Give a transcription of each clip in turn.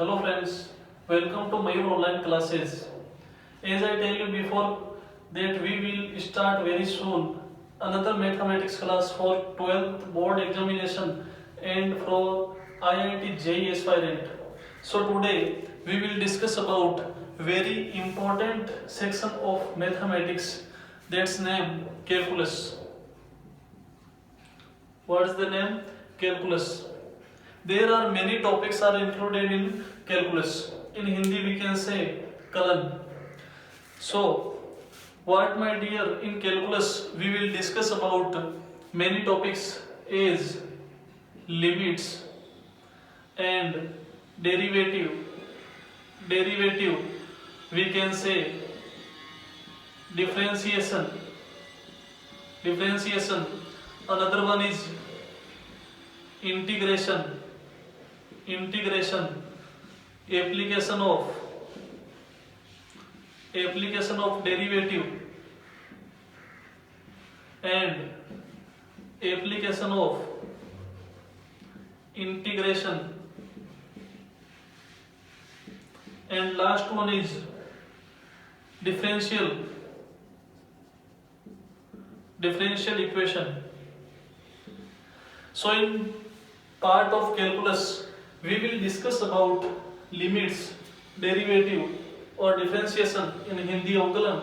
Hello friends, welcome to Mayur online classes. As I tell you before that we will start very soon another mathematics class for 12th board examination and for IIT JEE aspirant. So today we will discuss about very important section of mathematics that's name calculus. What is the name? Calculus. There are many topics are included in calculus. In Hindi we can say kalan. So, what my dear, in calculus we will discuss about many topics as limits and derivative. Derivative we can say differentiation. Differentiation. Another one is integration. Integration, application of derivative and application of integration, and last one is differential equation. So in part of calculus we will discuss about limits, derivative or differentiation in Hindi Avkalan,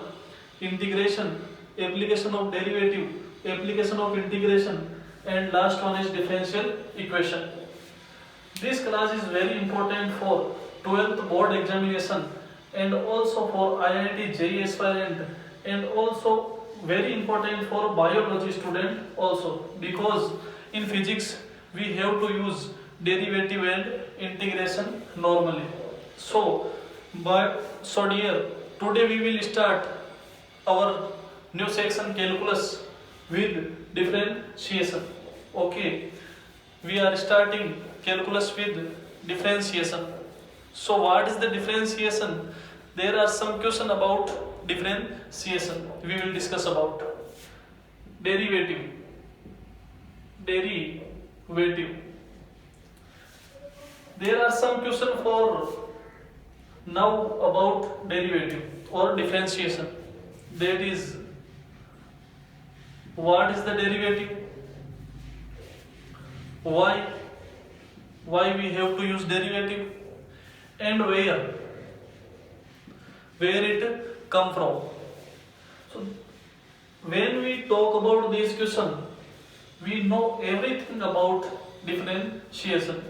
integration, application of derivative, application of integration, and last one is differential equation. This class is very important for 12th board examination and also for IIT JEE aspirant and also very important for biology student also, because in physics we have to use derivative and integration normally. So dear, today we will start our new section calculus with differentiation. Okay, we are starting calculus with differentiation. So what is the differentiation? There are some question about differentiation. We will discuss about derivative. There are some question for now about derivative or differentiation. That is, what is the derivative? Why we have to use derivative, and where it come from? So when we talk about this question, we know everything about differentiation.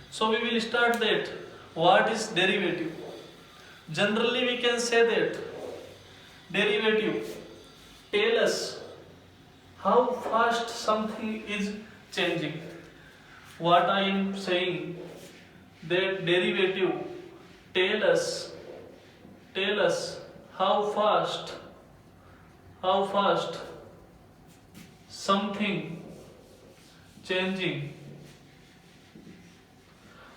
So we will start that. What is derivative? Generally we can say that derivative tell us how fast something is changing. What I am saying, that derivative tell us how fast something changing.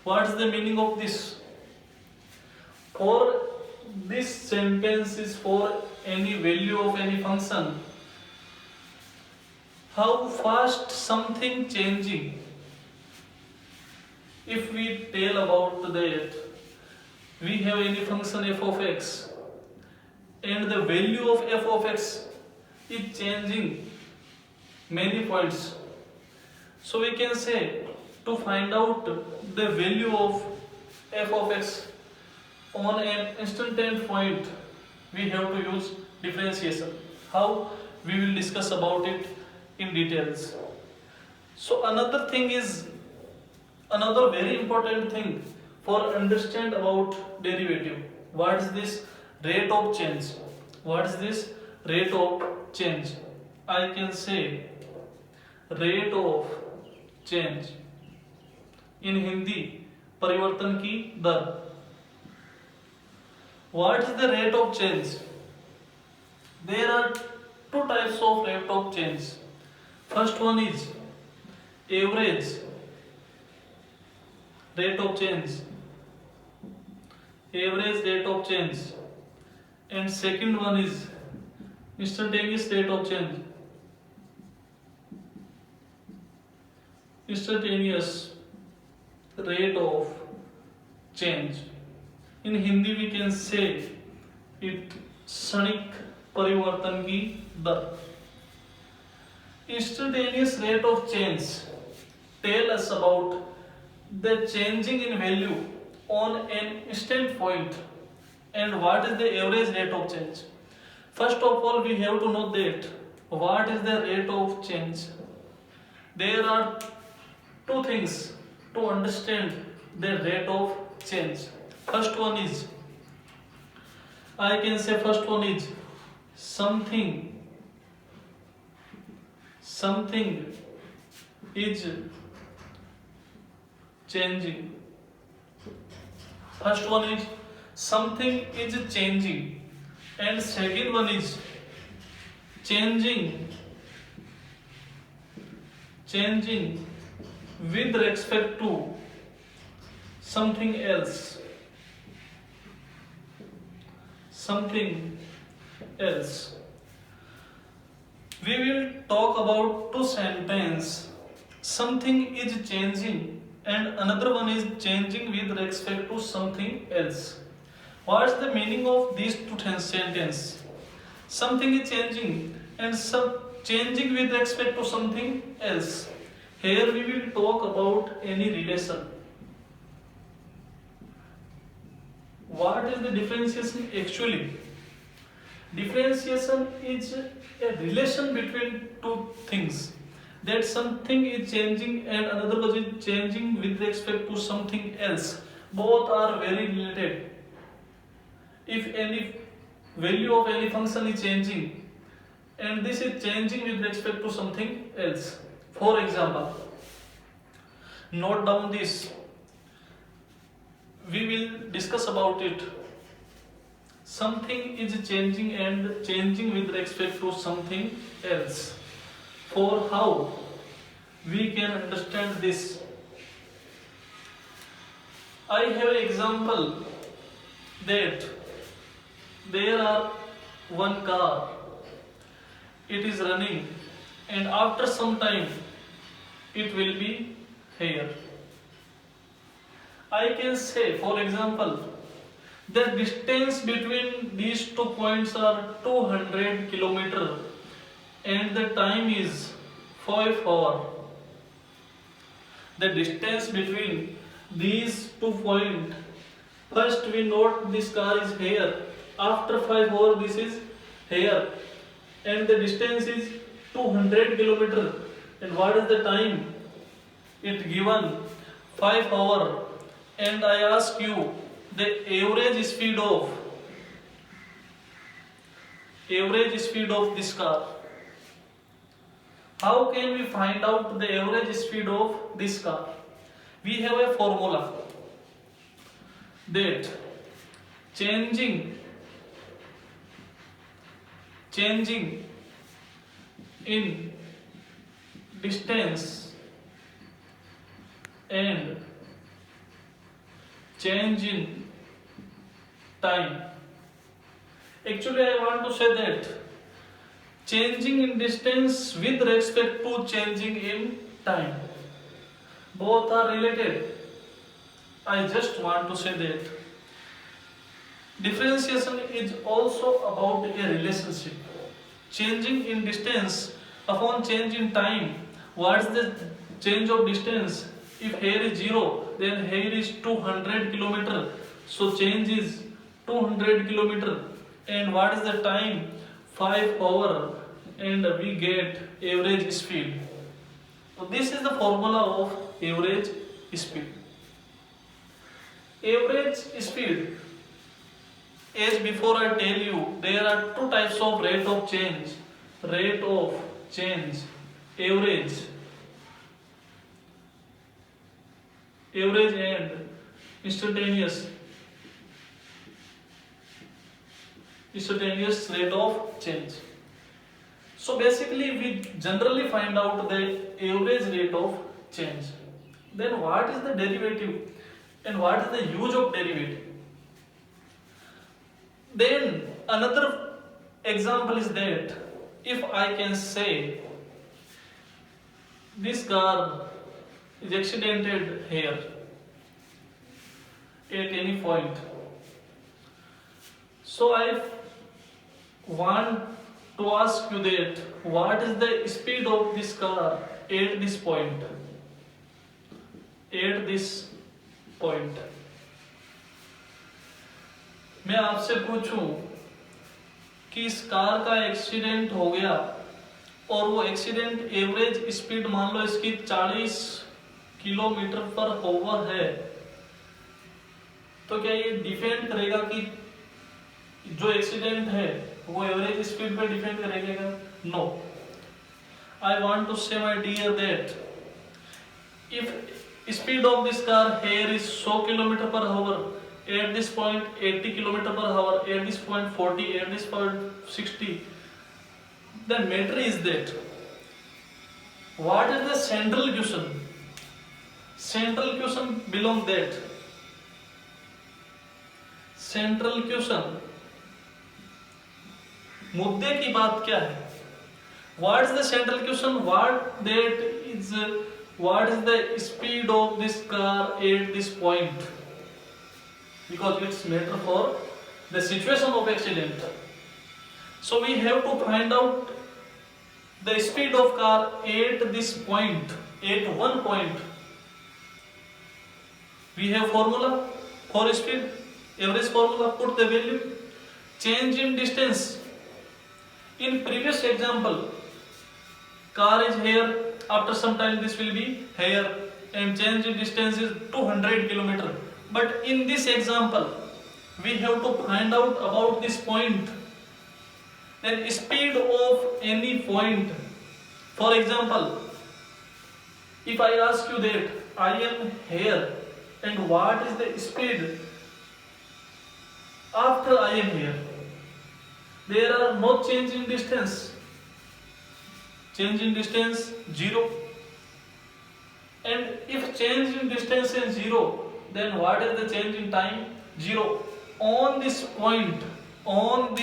What is the meaning of this? For this sentence is for any value of any function. How fast something changing. If we tell about that, we have any function f of x and the value of f of x is changing many points. So we can say, to find out the value of f of x on an instantaneous point, we have to use differentiation. How? We will discuss about it in details. So another very important thing for understand about derivative. What is this? Rate of change. What is this? Rate of change. I can say rate of change. In Hindi, परिवर्तन की दर. What is the rate of change? There are two types of rate of change. First one is average rate of change. Average rate of change. And second one is instantaneous rate of change. Instantaneous rate of change. In Hindi we can say it क्षणिक परिवर्तन की दर. Instantaneous rate of change tell us about the changing in value on an instant point, and what is the average rate of change. First of all, we have to know that what is the rate of change. There are two things to understand the rate of change. First one is, I can say first one is something is changing. First one is something is changing, and second one is changing with respect to something else. We will talk about two sentences. Something is changing and another one is changing with respect to something else. What's the meaning of these two sentences? Something is changing and changing with respect to something else. Here we will talk about any relation. What is the differentiation actually? Differentiation is a relation between two things. That something is changing and another one is changing with respect to something else. Both are very related. If any value of any function is changing and this is changing with respect to something else. For example, note down this. We will discuss about it. Something is changing and changing with respect to something else. For how we can understand this, I have an example that there are one car, it is running, and after some time it will be here. I can say, for example, the distance between these 2 points are 200 kilometers and the time is 5 hours. The distance between these 2 points, first we note this car is here, after 5 hours this is here, and the distance is 200 kilometers, and what is the time? It given 5 hours, and I ask you the average speed of this car. How can we find out the average speed of this car? We have a formula that changing in distance and change in time. Actually, I want to say that changing in distance with respect to changing in time, both are related. I just want to say that differentiation is also about a relationship. Changing in distance upon change in time. What is the change of distance? If here is 0, then here is 200 kilometers. So change is 200 kilometers. And what is the time? 5 hours. And we get average speed. So this is the formula of average speed. Average speed. As before I tell you, there are two types of rate of change. Rate of change, average and instantaneous rate of change. So basically we generally find out the average rate of change. Then what is the derivative and what is the use of derivative? Then another example is that if I can say this car is accidented here at any point. So I want to ask you that what is the speed of this car at this point? At this point. मैं आपसे पूछूं कि इस car का accident हो गया और वो एक्सीडेंट एवरेज स्पीड मान लो इसकी 40 किलोमीटर पर ओवर है, तो क्या ये डिपेंड करेगा कि जो एक्सीडेंट है वो एवरेज स्पीड पे डिपेंड करेगा? No. I want to say my dear that if speed of this car here is 100 kilometre per hour, at this point 80 kilometre per hour, at this point 40, at this point 60, the matter is that what is the central question? Central question belong that. Central question, मुद्दे की बात क्या है? What is the central question? What is the speed of this car at this point? Because it's matter for the situation of accident. So we have to find out the speed of car at this point, at one point. We have formula for speed, average formula, put the value, change in distance. In previous example, car is here, after some time this will be here, and change in distance is 200 kilometer. But in this example, we have to find out about this point. Then speed of any point. For example, if I ask you that I am here and what is the speed after I am here? There are no change in distance. Change in distance 0. And if change in distance is 0, then what is the change in time? 0. On this point, on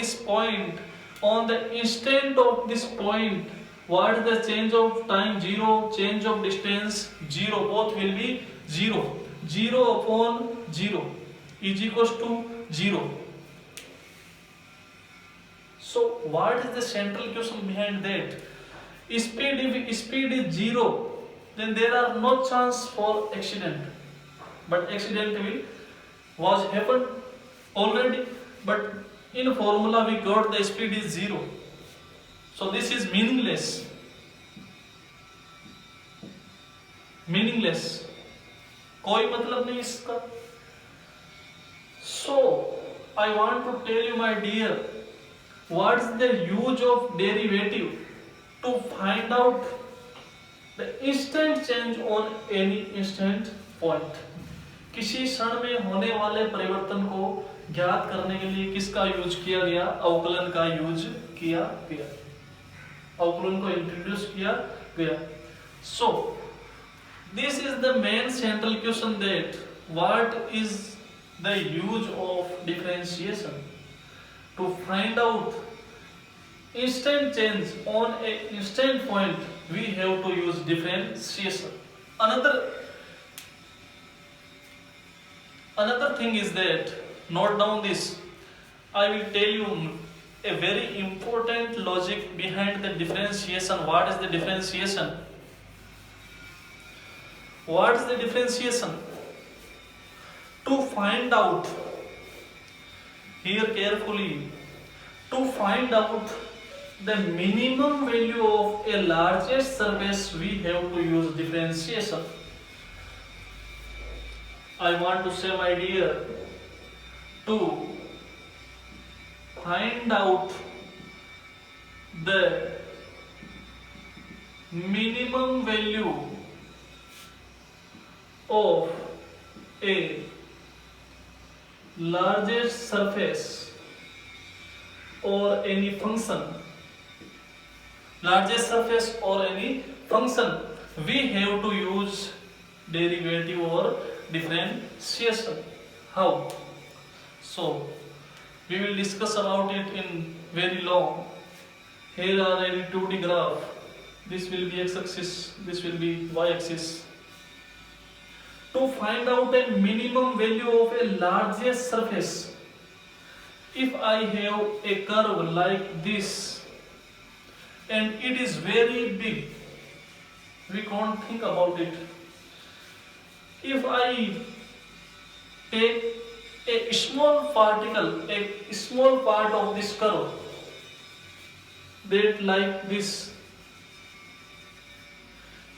the instant of this point, what is the change of time? 0. Change of distance 0. Both will be 0. 0 upon 0 is equals to 0. So what is the central question behind that? Speed, if speed is 0, then there are no chance for accident. But accident was happened already. But in formula we got the speed is 0. So this is meaningless. Meaningless. कोई मतलब नहीं इसका. So I want to tell you, my dear, what is the use of derivative? To find out the instant change on any instant point. किसी क्षण में होने वाले परिवर्तन को ज्ञात करने के लिए किसका यूज किया गया? अवकलन का यूज किया गया. अवकलन को इंट्रोड्यूस किया गया. So this is the main central question, that what is the use of differentiation? To find out instant change on a instant point, we have to use differentiation. Another thing is that, note down this, I will tell you a very important logic behind the differentiation. What is the differentiation? What is the differentiation? To find out, hear carefully, to find out the minimum value of a largest surface, we have to use differentiation. I want to say, my dear, to find out the minimum value of a largest surface or any function, largest surface or any function, we have to use derivative or differentiation. How? So we will discuss about it in very long. Here are any 2D graph. This will be x-axis, this will be y-axis. To find out a minimum value of a largest surface, if I have a curve like this and it is very big, we can't think about it. If I take a small particle, a small part of this curve, that like this,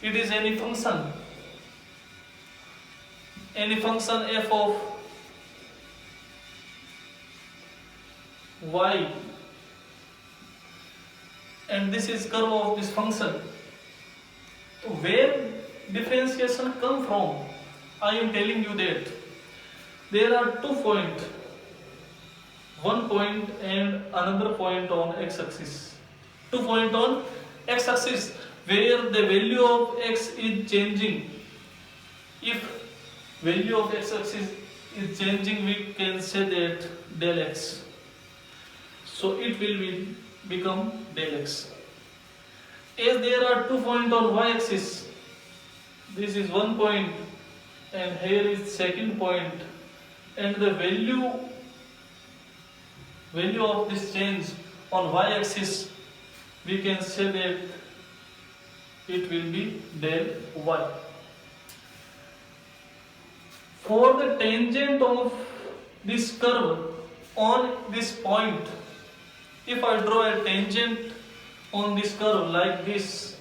it is any function f of y, and this is curve of this function. So where differentiation come from? I am telling you that there are 2 points, one point and another point on x-axis. 2 points on x-axis where the value of x is changing. If value of x-axis is changing, we can say that del x. So it will become del x. As there are 2 points on y-axis, this is 1 point and here is second point, and the value of this change on y-axis, we can say that it will be del y. For the tangent of this curve on this point, if I draw a tangent on this curve like this,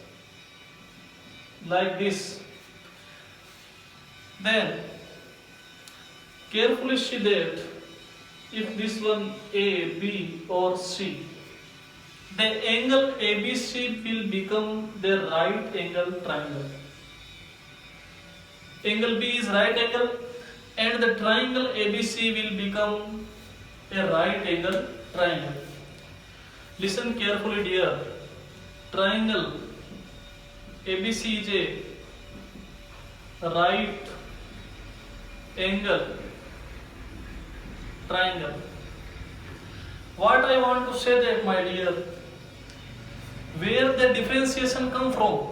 then carefully see that if this one A, B or C, the angle ABC will become the right angle triangle. Angle B is right angle and the triangle ABC will become a right angle triangle. Listen carefully dear. Triangle ABC is a right angle triangle. What I want to say that, my dear, where the differentiation come from?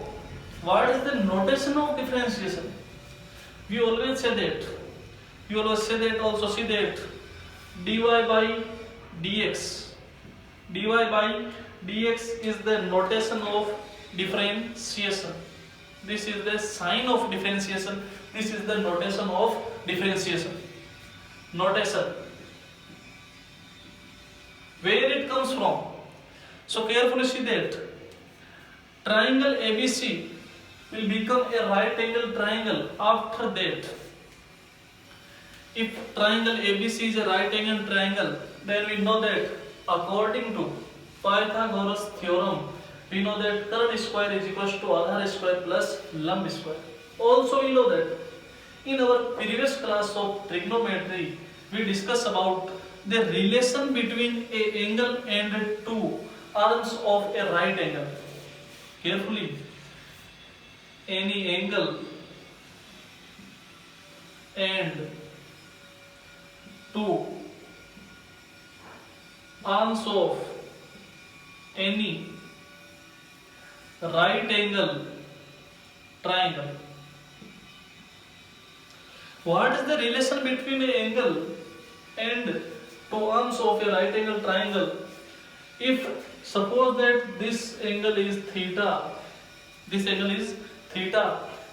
What is the notation of differentiation? We always say that. You always say that, also see that dy by dx. Dy by dx is the notation of differentiation. This is the sign of differentiation. This is the notation of differentiation. Notation. Where it comes from? So carefully see that triangle ABC will become a right angle triangle after that. If triangle ABC is a right angle triangle, then we know that according to Pythagoras theorem, we know that curd square is equals to Aadhar square plus lump square. Also we know that in our previous class of trigonometry, we discussed about the relation between a angle and two arms of a right angle. Carefully, any angle and two arms of any right angle triangle. What is the relation between an angle and two arms of a right angle triangle? If suppose that this angle is theta,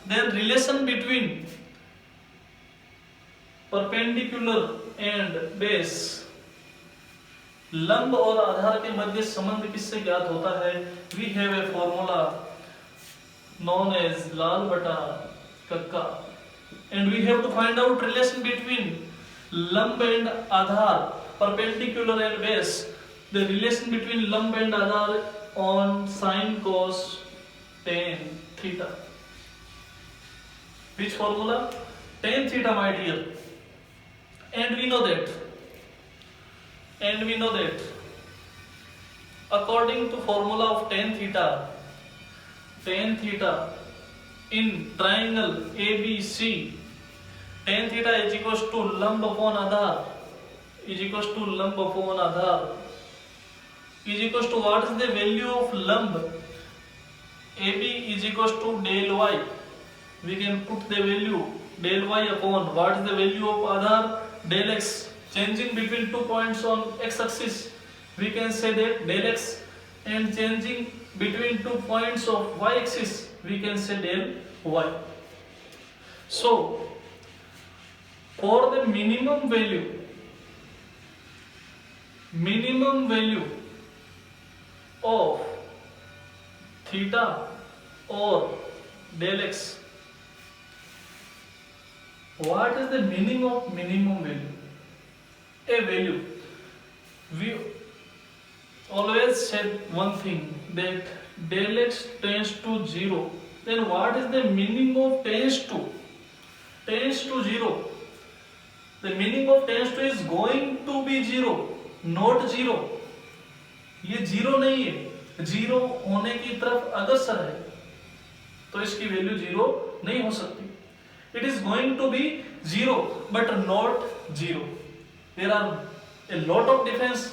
then relation between perpendicular and base, लंब और आधार के मध्य संबंध किससे ज्ञात होता है? We have a formula known as लाल बटा कक्का, and we have to find out relation between lump and Aadhaar, perpendicular and base. The relation between lump and Aadhaar on sine cos tan theta. Which formula? Tan theta, my dear. And we know that according to formula of tan theta in triangle ABC, tan theta is equals to lump upon Aadhaar is equals to what is the value of lump? AB is equals to del y. We can put the value del y upon what is the value of Aadhar del x changing between 2 points on x axis, we can say that del x, and changing between 2 points of y axis, we can say del y. So for the minimum value of theta or del x, what is the meaning of minimum value? A value. We always said one thing, that del x tends to 0. Then what is the meaning of tends to? Tends to 0. The meaning of tends to is going to be 0, not 0. ये 0 नहीं है, 0 होने की तरफ अग्रसर है, तो इसकी वैल्यू 0 नहीं हो सकती. It is going to be 0 but not 0. There are a lot of difference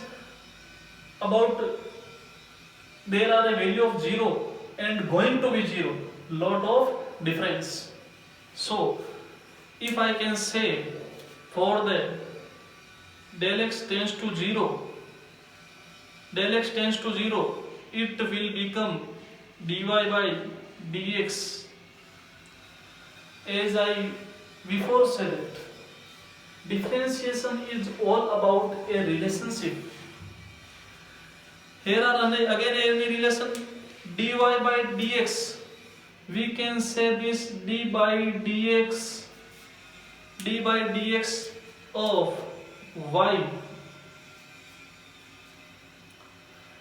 about there are a value of 0 and going to be 0. Lot of difference. So if I can say for the del x tends to 0, it will become dy by dx. As I before said it, differentiation is all about a relationship. Here are again any relation, dy by dx. We can say this d by dx of y,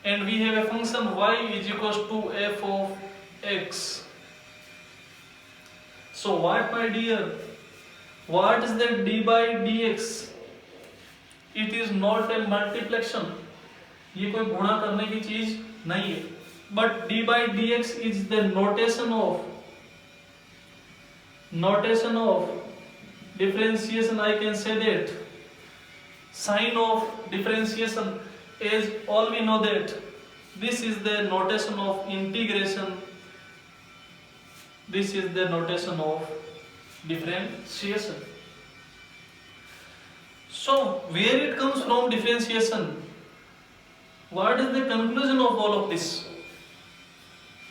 and we have a function y is equals to f of x. So what, my dear, what is the d by dx? It is not a multiplication. ये कोई गुणा करने की चीज नहीं है. But d by dx is the notation of differentiation. I can say that sign of differentiation, as all we know that this is the notation of integration, this is the notation of differentiation. So where it comes from differentiation? What is the conclusion of all of this?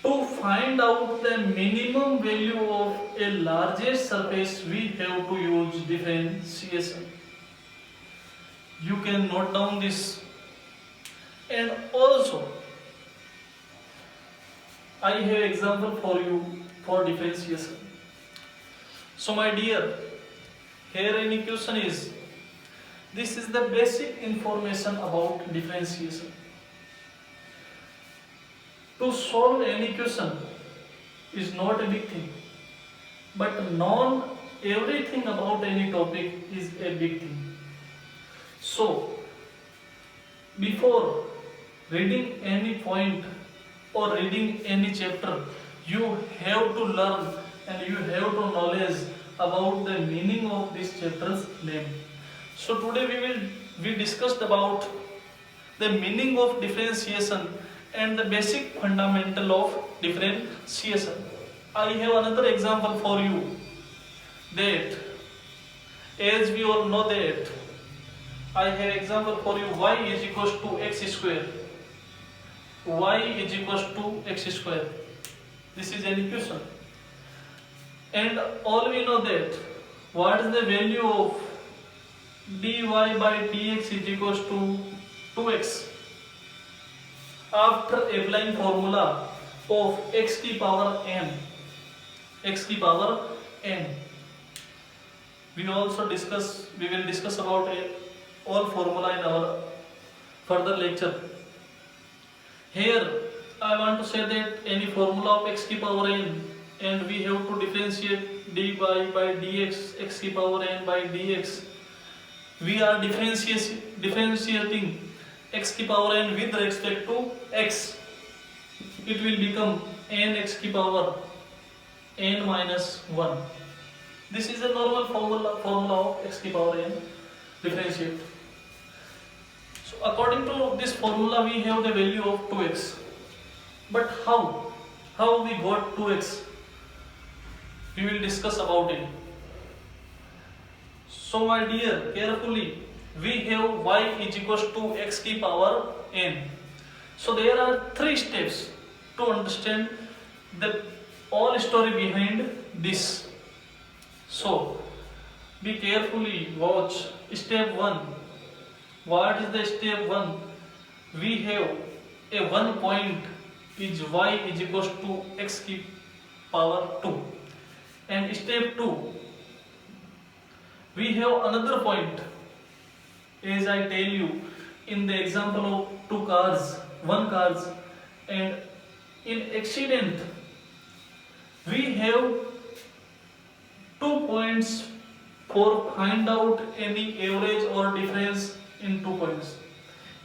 To find out the minimum value of a largest surface, we have to use differentiation. You can note down this. And also, I have example for you for differentiation. So my dear, here any question is, this is the basic information about differentiation. To solve any question is not a big thing, but knowing everything about any topic is a big thing. So before reading any point or reading any chapter, you have to learn and you have to knowledge about the meaning of this chapter's name. So today we discussed about the meaning of differentiation and the basic fundamental of differentiation. I have another example for you, that as we all know that I have example for you, y is equals to x square. Y is equals to x square. This is an equation. And all we know that what is the value of dy by dx is equals to 2x. After applying formula of x की power n, we will discuss about all formula in our further lecture. Here I want to say that any formula of x की power n, and we have to differentiate dy by dx, x की power n by dx. We are differentiating x की power n with respect to x. It will become n x की power n minus 1. This is a normal formula of x की power n differentiate. So according to this formula we have the value of 2x. But how we got 2x? We will discuss about it. So my dear, carefully, we have y is equals to x की power n. So there are 3 steps to understand the all story behind this. So be carefully watch step 1. What is the step 1? We have a one point is y is equals to x की power 2. And step 2, we have another point. As I tell you, in the example of one cars, and in accident, we have 2 points for find out any average or difference in 2 points.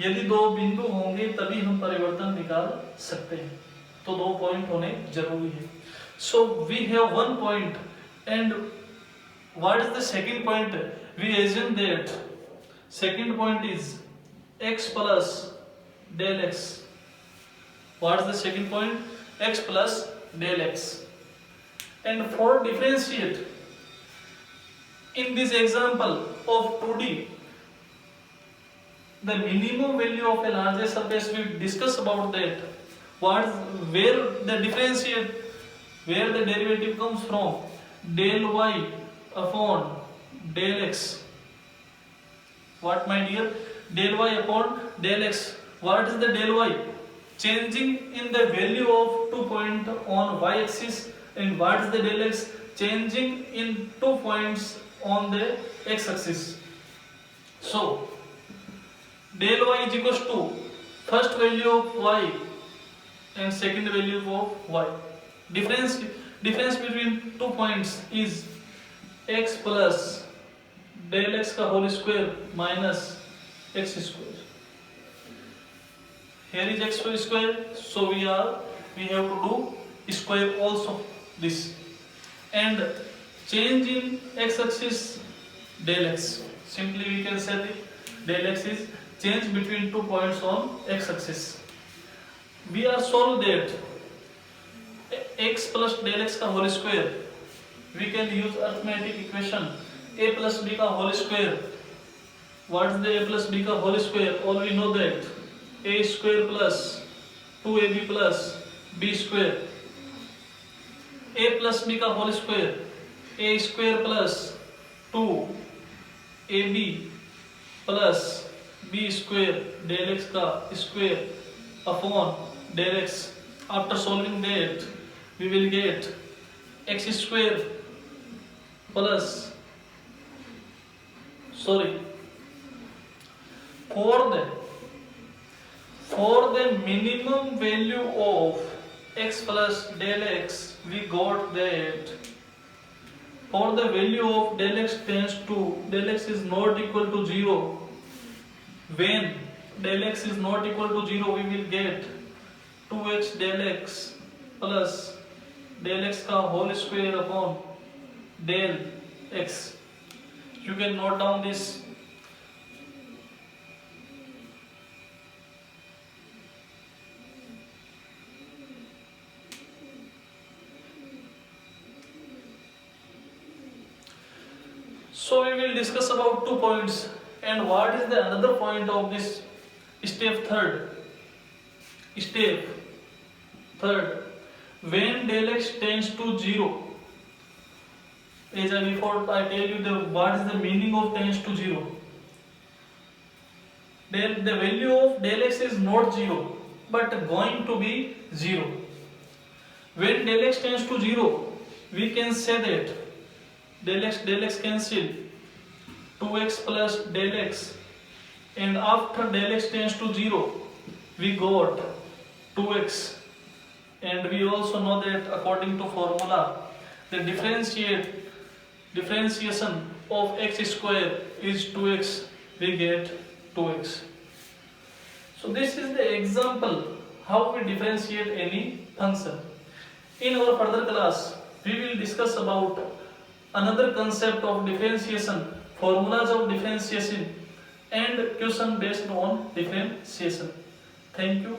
यदि 2 बिंदु होंगे तभी हम परिवर्तन निकाल सकते हैं, तो 2 पॉइंट होने जरूरी है. So we have 1 point, and what is the second point? We assume that second point is x plus del x. What is the second point? X plus del x. And for differentiate, in this example of 2D, the minimum value of a larger surface, we discuss about that. Where the differentiate, where the derivative comes from, del y upon del x. What my dear? Del y upon del x. What is the del y? Changing in the value of 2 point on y axis. And what is the del x? Changing in 2 points on the x axis. So del y is equals to first value of y and second value of y. Difference between 2 points is x plus del x का whole square minus x square. Here is x square, so we have to do square also this, and change in x axis del x. Simply we can say that del x is change between 2 points on x axis. We are solve that x plus del x का whole square. We can use arithmetic equation a plus b का whole square. What is the a plus b का whole square? All we know that a square plus 2ab plus b square. A plus b का whole square, a square plus 2ab plus b square del x का square upon del x. After solving that, we will get x square plus for the minimum value of x plus del x, we got that for the value of del x tends to del x is not equal to 0. When del x is not equal to 0, we will get 2x del x plus del x का whole square upon del x. You can note down this. So we will discuss about 2 points, and what is the another point of this step third. When del x tends to 0, as I before I tell you what is the meaning of tends to 0. Then the value of del x is not 0, but going to be 0. When del x tends to 0, we can say that del x cancel, 2x plus del x, and after del x tends to 0, we got 2x, and we also know that according to formula, the differentiation of x square is 2x, we get 2x. So this is the example how we differentiate any function. In our further class, we will discuss about another concept of differentiation, formulas of differentiation, and question based on differentiation. Thank you.